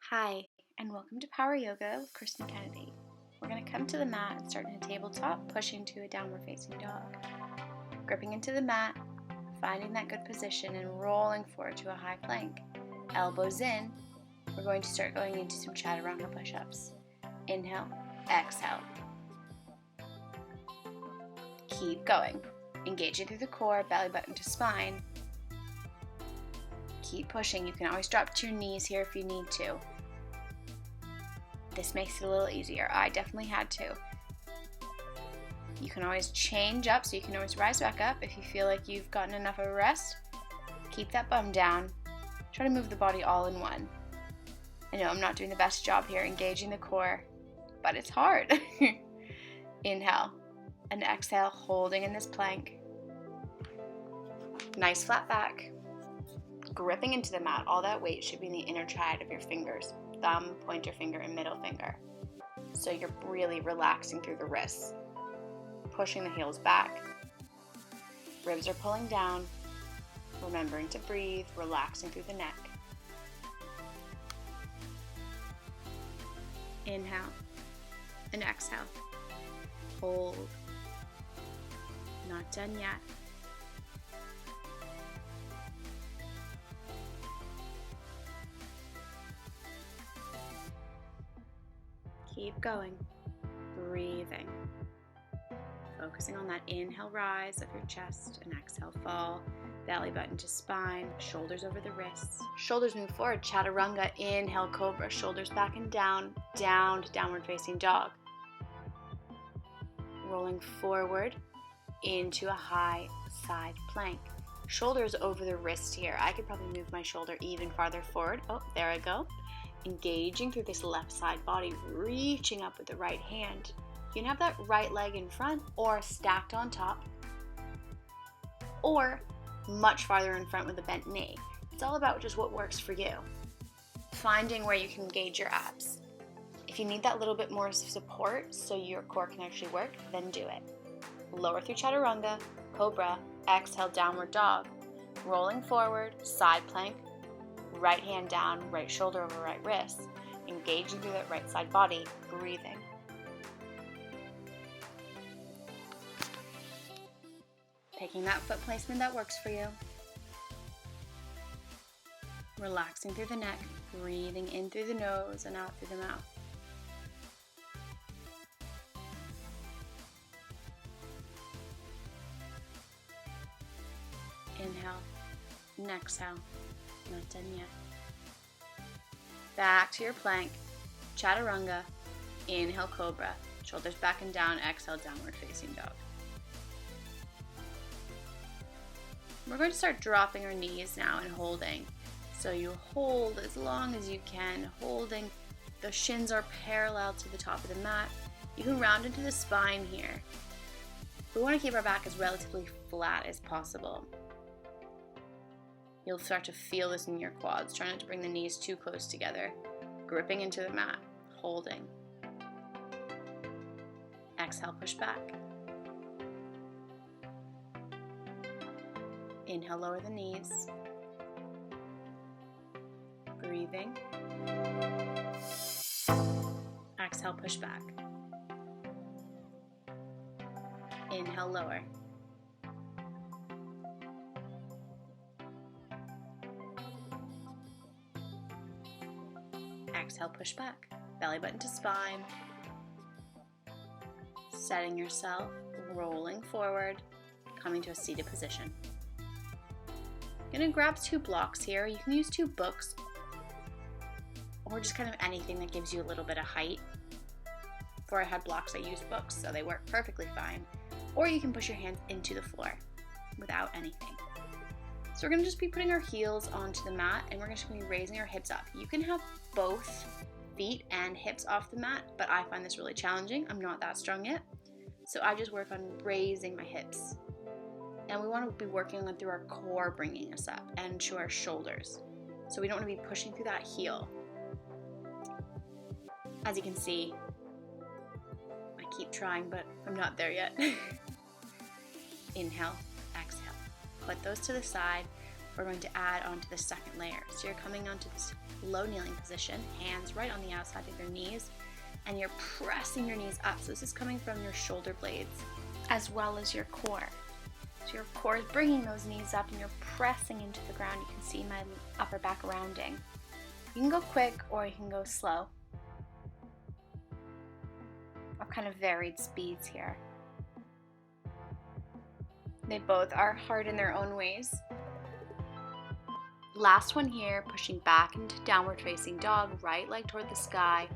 Hi, and welcome to Power Yoga with Kristen Kennedy. We're going to come to the mat and start in a tabletop, pushing to a downward facing dog. Gripping into the mat, finding that good position, and rolling forward to a high plank. Elbows in, we're going to start going into some chaturanga push-ups. Inhale, exhale. Keep going. Engaging through the core, belly button to spine. Keep pushing. You can always drop to your knees here if you need to. This makes it a little easier. I definitely had to. You can always change up, so you can always rise back up if you feel like you've gotten enough of a rest. Keep that bum down. Try to move the body all in one. I know I'm not doing the best job here engaging the core, but it's hard. Inhale and exhale, holding in this plank. Nice flat back. Gripping into the mat. All that weight should be in the inner triad of your fingers. Thumb, pointer finger, and middle finger. So you're really relaxing through the wrists. Pushing the heels back. Ribs are pulling down. Remembering to breathe, relaxing through the neck. Inhale and exhale. Hold. Not done yet. Keep going. Breathing. Focusing on that inhale rise of your chest and exhale fall. Belly button to spine, shoulders over the wrists. Shoulders move forward, chaturanga, inhale cobra, shoulders back and down, down to downward facing dog. Rolling forward into a high side plank. Shoulders over the wrist here. I could probably move my shoulder even farther forward. Oh, there I go. Engaging through this left side body, reaching up with the right hand. You can have that right leg in front or stacked on top, or much farther in front with a bent knee. It's all about just what works for you. Finding where you can engage your abs. If you need that little bit more support so your core can actually work, then do it. Lower through chaturanga, cobra, exhale, downward dog. Rolling forward, side plank, right hand down, right shoulder over right wrist. Engaging through that right side body, breathing. Picking that foot placement that works for you. Relaxing through the neck, breathing in through the nose and out through the mouth. Inhale and exhale. Not done yet. Back to your plank. Chaturanga. Inhale, cobra. Shoulders back and down. Exhale, downward facing dog. We're going to start dropping our knees now and holding. So you hold as long as you can, holding. The shins are parallel to the top of the mat. You can round into the spine here. We want to keep our back as relatively flat as possible. You'll start to feel this in your quads. Try not to bring the knees too close together. Gripping into the mat, holding. Exhale, push back. Inhale, lower the knees. Breathing. Exhale, push back. Inhale, lower. Exhale, push back. Belly button to spine. Setting yourself, rolling forward, coming to a seated position. I'm going to grab 2 blocks here. You can use 2 books or just kind of anything that gives you a little bit of height. Before I had blocks, I used books, so they work perfectly fine. Or you can push your hands into the floor without anything. So we're going to just be putting our heels onto the mat, and we're just going to be raising our hips up. You can have both feet and hips off the mat, but I find this really challenging. I'm not that strong yet. So I just work on raising my hips. And we want to be working on through our core, bringing us up, and to our shoulders. So we don't want to be pushing through that heel. As you can see, I keep trying, but I'm not there yet. Inhale, exhale. Put those to the side. we're going to add onto the second layer. So you're coming onto this low kneeling position, hands right on the outside of your knees, and you're pressing your knees up. So this is coming from your shoulder blades as well as your core. So your core is bringing those knees up and you're pressing into the ground. You can see my upper back rounding. You can go quick or you can go slow. Or kind of varied speeds here. They both are hard in their own ways. Last one here, pushing back into downward facing dog, right leg toward the sky,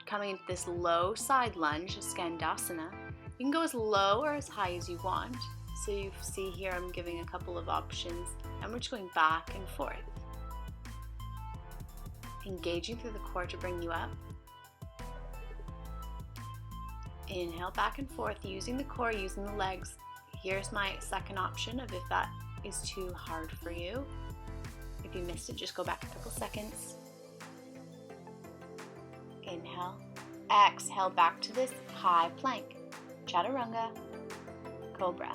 coming into this low side lunge, Skandasana. You can go as low or as high as you want. So you see here I'm giving a couple of options and we're just going back and forth. Engaging through the core to bring you up. Inhale back and forth, using the core, using the legs. Here's my second option of if that is too hard for you. If you missed it, just go back a couple seconds. Inhale. Exhale back to this high plank. Chaturanga. Cobra.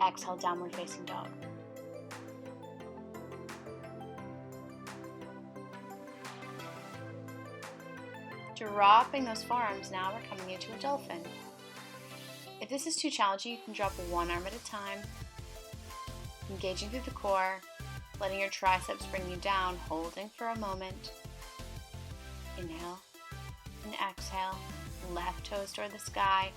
Exhale, downward facing dog. Dropping those forearms now, we're coming into a dolphin. If this is too challenging, you can drop one arm at a time, engaging through the core, letting your triceps bring you down, holding for a moment. Inhale and exhale, left toes toward the sky.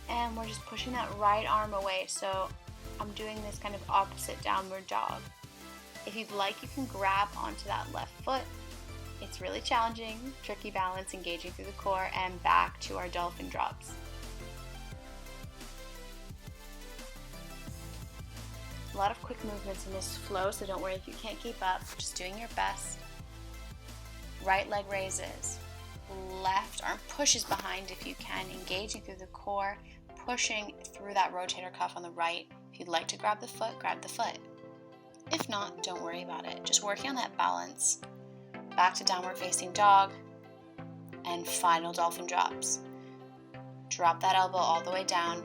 And we're just pushing that right arm away, so I'm doing this kind of opposite downward dog. If you'd like, you can grab onto that left foot. It's really challenging, tricky balance, engaging through the core, and back to our dolphin drops. A lot of quick movements in this flow, so don't worry if you can't keep up. Just doing your best. Right leg raises. Left arm pushes behind if you can, engaging through the core, pushing through that rotator cuff on the right. If you'd like to grab the foot, grab the foot. If not, don't worry about it. Just working on that balance. Back to downward facing dog, and final dolphin drops. Drop that elbow all the way down.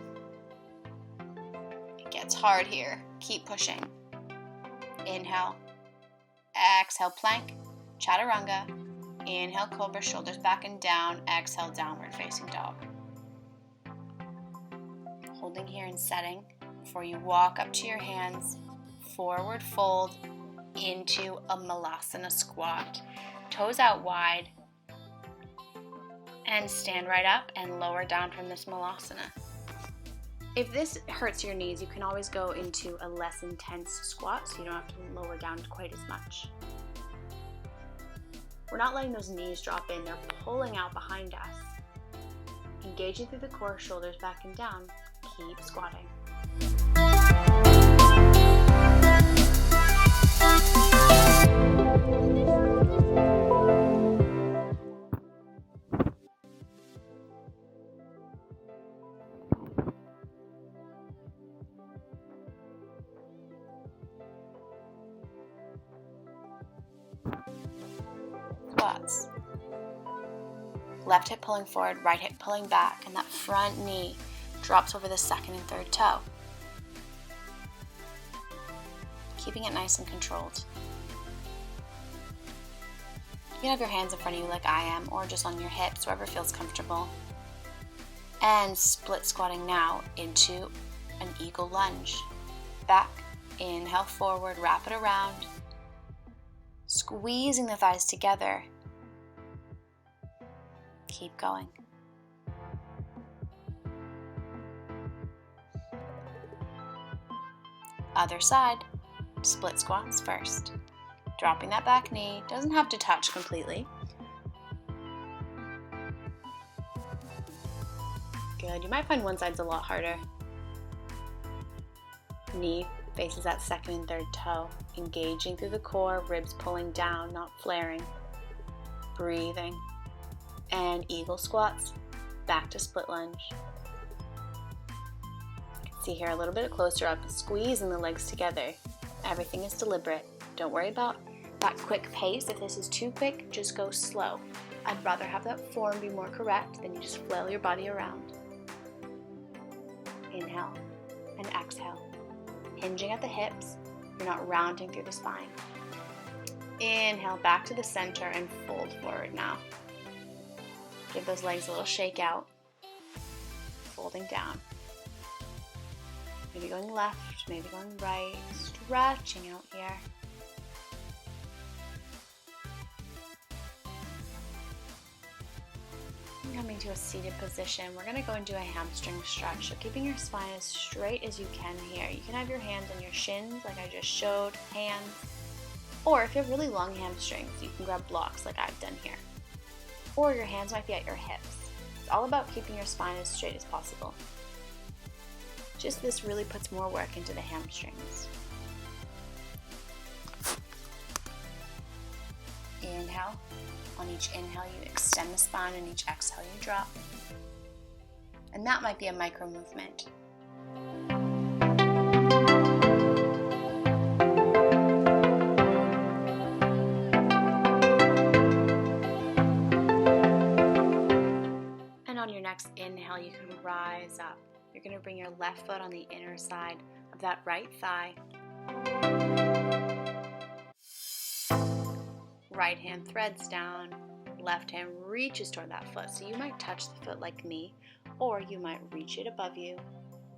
It gets hard here. Keep pushing. Inhale. Exhale, plank. Chaturanga. Inhale, cobra, shoulders back and down. Exhale, downward facing dog. Holding here and setting before you walk up to your hands. Forward fold into a malasana squat. Toes out wide. And stand right up and lower down from this malasana. If this hurts your knees, you can always go into a less intense squat so you don't have to lower down quite as much. We're not letting those knees drop in, they're pulling out behind us. Engaging through the core, shoulders back and down. Keep squatting. Squats. Left hip pulling forward, right hip pulling back, and that front knee drops over the second and third toe. Keeping it nice and controlled. You can have your hands in front of you like I am, or just on your hips, wherever feels comfortable. And split squatting now into an eagle lunge. Back, inhale forward, wrap it around. Squeezing the thighs together. Keep going. Other side, split squats first. Dropping that back knee, doesn't have to touch completely. Good, you might find one side's a lot harder. Knee faces that second and third toe, engaging through the core, ribs pulling down, not flaring. Breathing. And eagle squats, back to split lunge. You can see here a little bit closer up, squeezing the legs together. Everything is deliberate. Don't worry about that quick pace. If this is too quick, just go slow. I'd rather have that form be more correct than you just flail your body around. Inhale and exhale. hinging at the hips. You're not rounding through the spine. Inhale back to the center and fold forward now. Give those legs a little shake out. Folding down. Maybe going left, maybe going right. Stretching out here. Coming to a seated position, we're going to go and do a hamstring stretch. So keeping your spine as straight as you can here. You can have your hands on your shins like I just showed, hands. Or if you have really long hamstrings, you can grab blocks like I've done here. Or your hands might be at your hips. It's all about keeping your spine as straight as possible. Just this really puts more work into the hamstrings. Inhale. On each inhale, you extend the spine, and each exhale, you drop. And that might be a micro movement. And on your next inhale, you can rise up. You're going to bring your left foot on the inner side of that right thigh. Right hand threads down, left hand reaches toward that foot. So you might touch the foot like me, or you might reach it above you,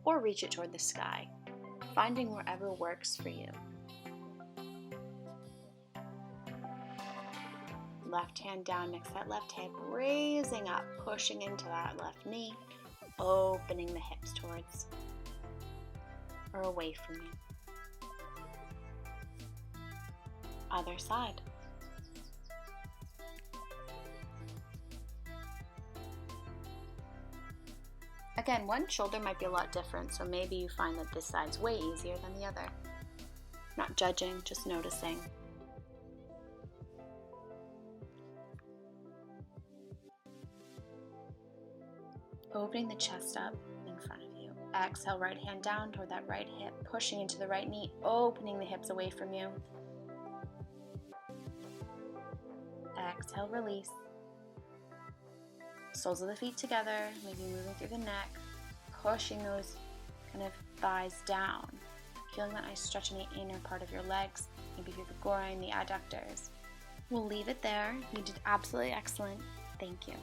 or reach it toward the sky, finding wherever works for you. Left hand down next to that left hip, raising up, pushing into that left knee, opening the hips towards or away from you. Other side. Again, one shoulder might be a lot different, so maybe you find that this side's way easier than the other. Not judging, just noticing. Opening the chest up in front of you. Exhale, right hand down toward that right hip, pushing into the right knee, opening the hips away from you. Exhale, release. Soles of the feet together, maybe moving through the neck, pushing those kind of thighs down, feeling that nice stretch in the inner part of your legs, maybe through the groin, the adductors. We'll leave it there. You did absolutely excellent. Thank you.